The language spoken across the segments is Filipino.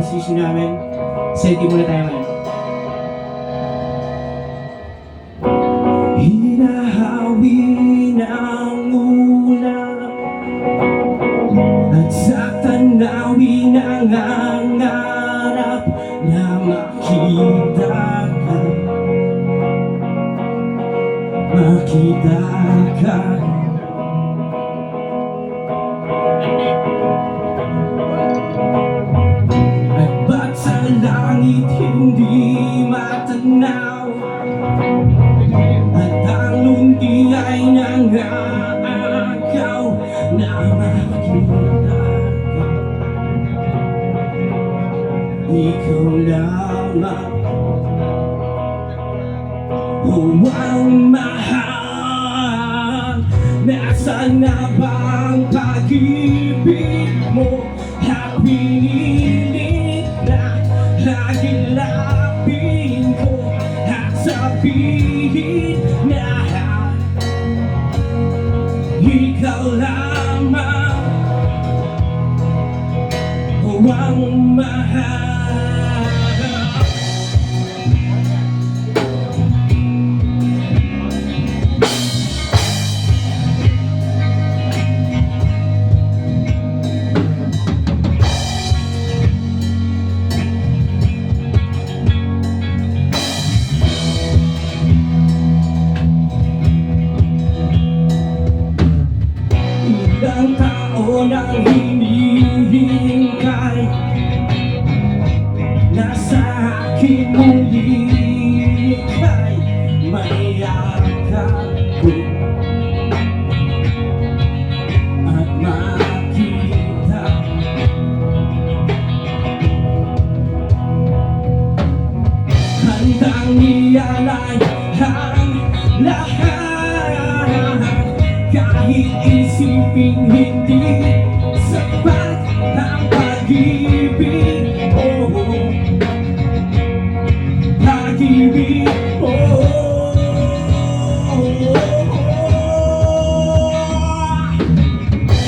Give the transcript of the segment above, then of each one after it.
composition namin. Senti muna tayo ngayon. Hinahawi ng ulan at sa tanawin ang hangarap na makita ka, makita ka. At ba't sa langit hindi matanaw, at ang lundi ay nangaagaw na makita ka. Ikaw lamang ang mahal. Nasaan na bang pag-ibig mo at pinilit na hagilapin ko at sabihin na ikaw lamang ang mahal. Ilang taon ang hinihintay na sa akin muli ika'y mayakap ko at makita. Handang ialay ang lahat, kahit isipin hindi sapat ang pag-ibig. Oh, pag-ibig. Oh,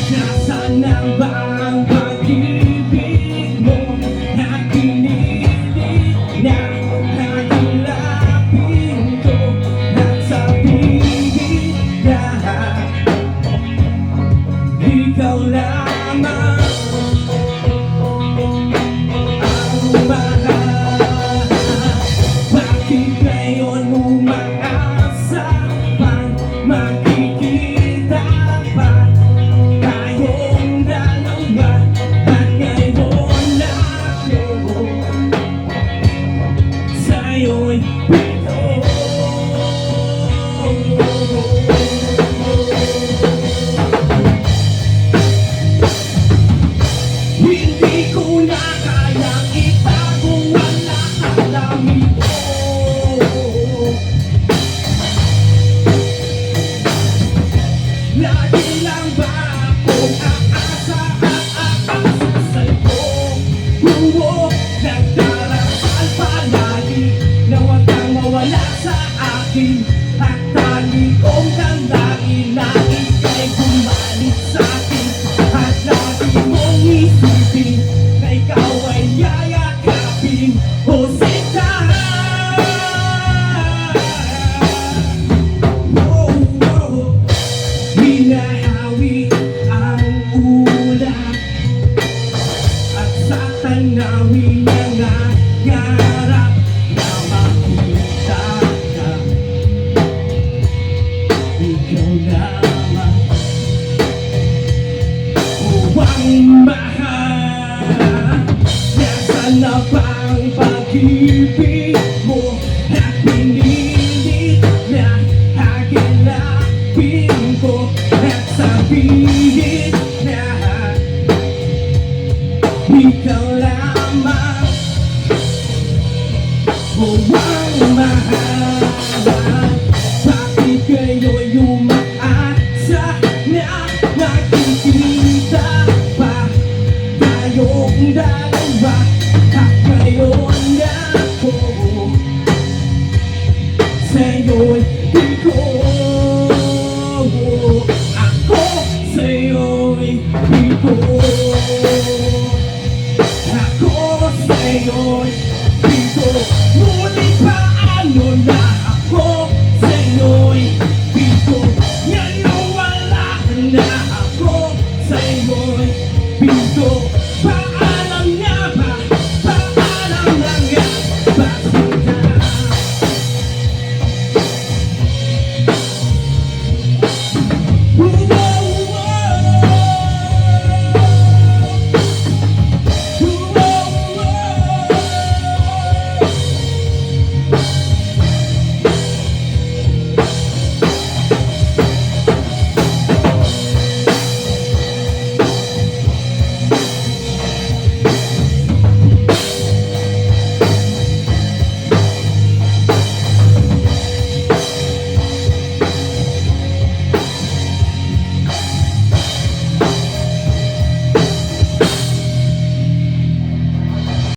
nasaan na ba ang pag-ibig mo at pinilit na hagilapin ko at sabihin na ikaw lamang ang mahal. Bakit ngayon umaasa pang makikita pa tayong dalawa, at ngayon ako sa'yo'y pito. Hindi ko na kayang itago ang lahat ng ito. Lagi lang ba akong aasa sa'yo? Oo, nagdarasal palagi na huwag kang mawala sa akin, at tali kong dalangin na ika'y bumalik sa'kin, at lagi mong isipin na ikaw ay yayakapin. O sita, hinahawi ang ulan at sa tanawin ang hangarap na makita ka. Ikaw lamang ang mahal. Nasaan na ba ang pag-ibig mo at pinilit na hagilapin ko at sabihin na ikaw lamang ang mahal. Bakit kayo'y umaasa na nakikita pa tayong dalawa?